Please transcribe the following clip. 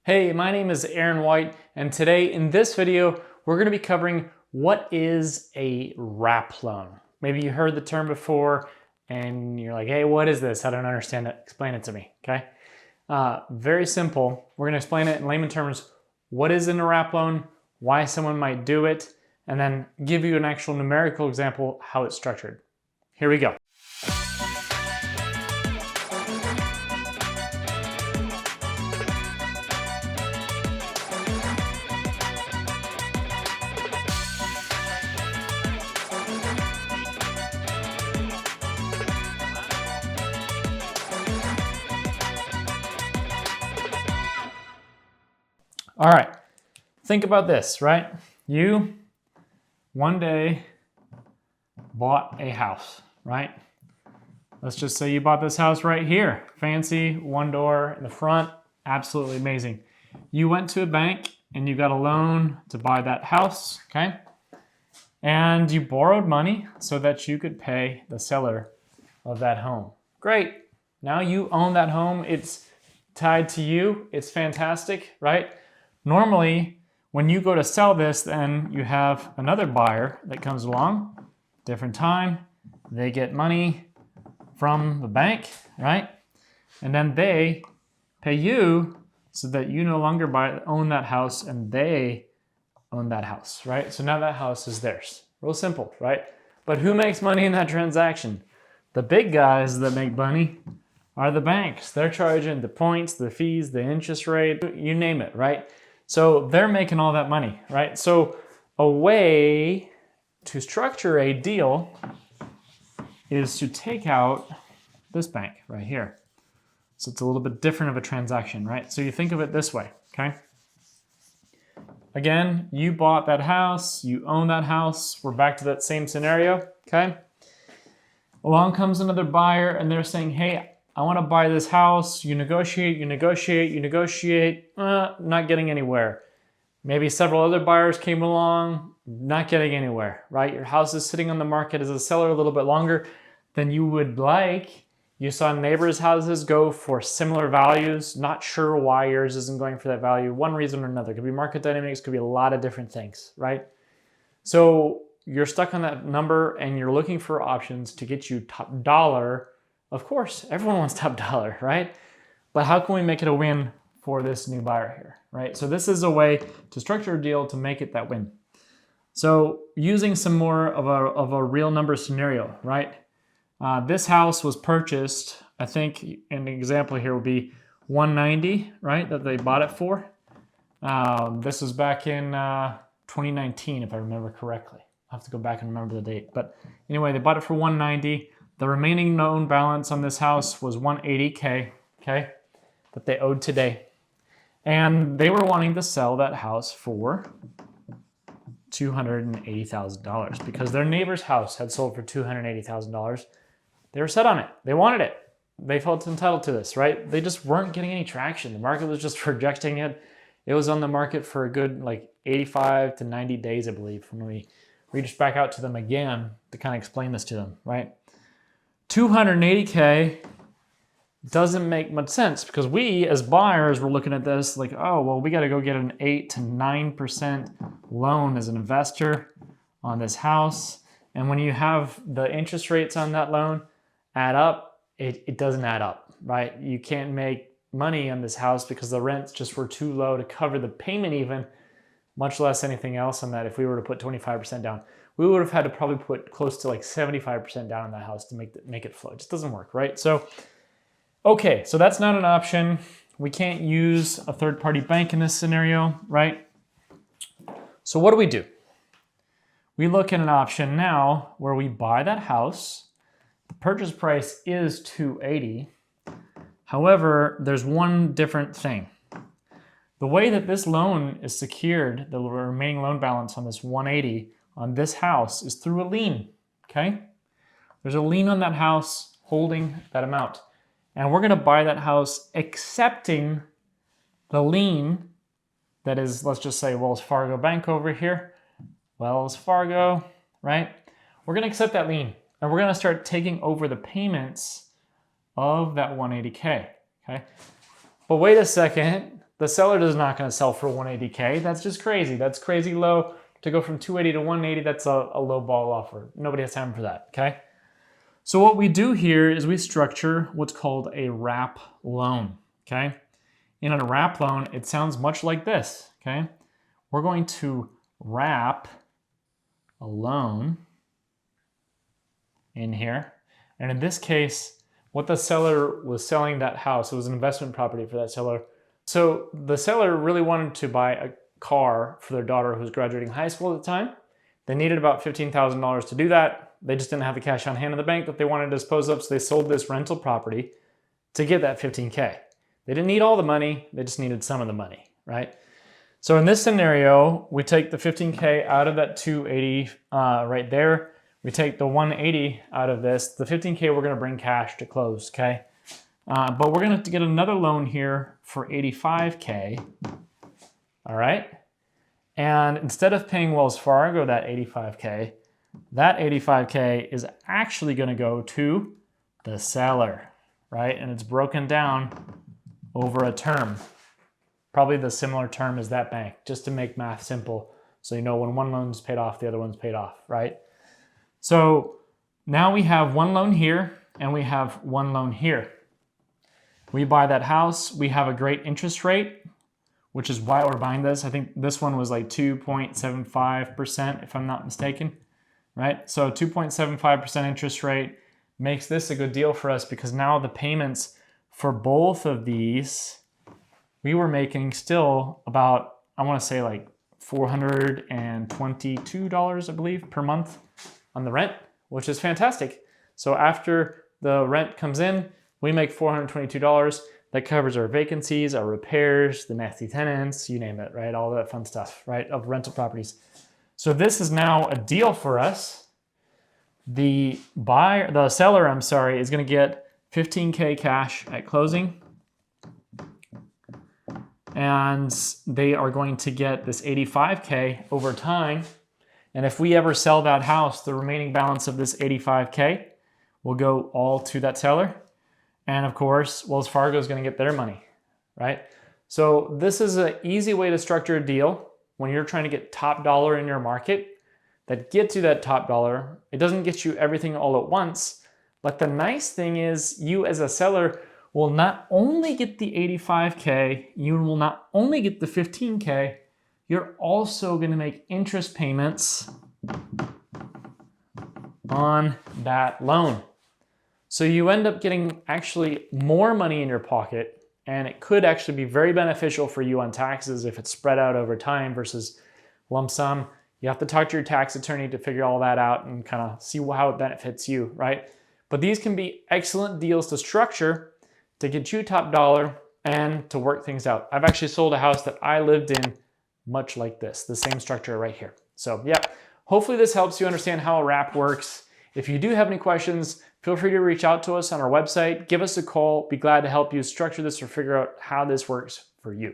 Hey, my name is Aaron White, and today in this video, we're gonna be covering what is a wrap loan. Maybe you heard the term before and you're like, hey, what is this? I don't understand it. Explain it to me, okay? Very simple. We're gonna explain it in layman terms. What is in a wrap loan, why someone might do it, and then give you an actual numerical example how it's structured. Here we go. All right, think about this, right? You, one day, bought a house, right? Let's just say you bought this house right here. Fancy, one door in the front, absolutely amazing. You went to a bank and you got a loan to buy that house, okay? And you borrowed money so that you could pay the seller of that home. Great, now you own that home. It's tied to you, it's fantastic, right? Normally, when you go to sell this, then you have another buyer that comes along, different time, they get money from the bank, right? And then they pay you so that you no longer own that house and they own that house, right? So now that house is theirs. Real simple, right? But who makes money in that transaction? The big guys that make money are the banks. They're charging the points, the fees, the interest rate, you name it, right? So they're making all that money, right? So a way to structure a deal is to take out this bank right here. So it's a little bit different of a transaction, right? So you think of it this way, okay? Again, you bought that house, you own that house. We're back to that same scenario, okay? Along comes another buyer and they're saying, hey, I want to buy this house. You negotiate, not getting anywhere. Maybe several other buyers came along, not getting anywhere, right? Your house is sitting on the market as a seller a little bit longer than you would like. You saw neighbors' houses go for similar values, not sure why yours isn't going for that value. One reason or another. It could be market dynamics, could be a lot of different things, right? So you're stuck on that number and you're looking for options to get you top dollar. Of course, everyone wants top dollar, right? But how can we make it a win for this new buyer here, right? So this is a way to structure a deal to make it that win. So using some more of a real number scenario, right? This house was purchased, I think an example here would be 190, right? That they bought it for. This was back in 2019, if I remember correctly. I'll have to go back and remember the date. But anyway, they bought it for 190. The remaining known balance on this house was 180K, okay, that they owed today. And they were wanting to sell that house for $280,000 because their neighbor's house had sold for $280,000. They were set on it. They wanted it. They felt entitled to this, right? They just weren't getting any traction. The market was just rejecting it. It was on the market for a good 85 to 90 days, I believe, when we reached back out to them again to kind of explain this to them, right? 280K doesn't make much sense because we as buyers were looking at this like, oh, well, we got to go get an 8 to 9% loan as an investor on this house. And when you have the interest rates on that loan add up, it doesn't add up, right? You can't make money on this house because the rents just were too low to cover the payment even, much less anything else on that. If we were to put 25% down, we would have had to probably put close to 75% down on that house to make it flow. It just doesn't work, right? So, okay, so that's not an option. We can't use a third-party bank in this scenario, right? So what do? We look at an option now where we buy that house. The purchase price is $280. However, there's one different thing. The way that this loan is secured, the remaining loan balance on this 180 on this house is through a lien, okay? There's a lien on that house holding that amount. And we're gonna buy that house accepting the lien that is, let's just say Wells Fargo Bank over here. Wells Fargo, right? We're gonna accept that lien and we're gonna start taking over the payments of that 180K, okay? But wait a second, the seller is not going to sell for 180K. That's just crazy. That's crazy low. To go from 280 to 180, that's a low ball offer. Nobody has time for that, okay? So what we do here is we structure what's called a wrap loan, okay? In a wrap loan, it sounds much like this, okay? We're going to wrap a loan in here. And in this case, what the seller was selling that house, it was an investment property for that seller. So the seller really wanted to buy a car for their daughter who was graduating high school at the time. They needed about $15,000 to do that. They just didn't have the cash on hand in the bank that they wanted to dispose of, so they sold this rental property to get that $15K. They didn't need all the money, they just needed some of the money, right? So in this scenario, we take the $15K out of that 280 right there. We take the 180 out of this. The $15K we're gonna bring cash to close, okay? But we're gonna have to get another loan here for $85K, all right? And instead of paying Wells Fargo that $85K, that $85K is actually gonna go to the seller, right? And it's broken down over a term, probably the similar term as that bank, just to make math simple. So you know when one loan's paid off, the other one's paid off, right? So now we have one loan here and we have one loan here. We buy that house, we have a great interest rate, which is why we're buying this. I think this one was like 2.75% if I'm not mistaken, right? So 2.75% interest rate makes this a good deal for us because now the payments for both of these, we were making still about, I wanna say like $422, I believe, per month on the rent, which is fantastic. So after the rent comes in, we make $422. That covers our vacancies, our repairs, the nasty tenants, you name it, right? All that fun stuff, right, of rental properties. So this is now a deal for us. The seller, is gonna get $15K cash at closing. And they are going to get this $85K over time. And if we ever sell that house, the remaining balance of this $85K will go all to that seller. And of course, Wells Fargo is going to get their money, right? So this is an easy way to structure a deal when you're trying to get top dollar in your market that gets you that top dollar. It doesn't get you everything all at once, but the nice thing is you as a seller will not only get the $85K, you will not only get the $15K, you're also going to make interest payments on that loan. So you end up getting actually more money in your pocket, and it could actually be very beneficial for you on taxes if it's spread out over time versus lump sum. You have to talk to your tax attorney to figure all that out and kind of see how it benefits you, right? But these can be excellent deals to structure to get you top dollar and to work things out. I've actually sold a house that I lived in much like this, the same structure right here. So yeah, hopefully this helps you understand how a wrap works. If you do have any questions, feel free to reach out to us on our website, give us a call, be glad to help you structure this or figure out how this works for you.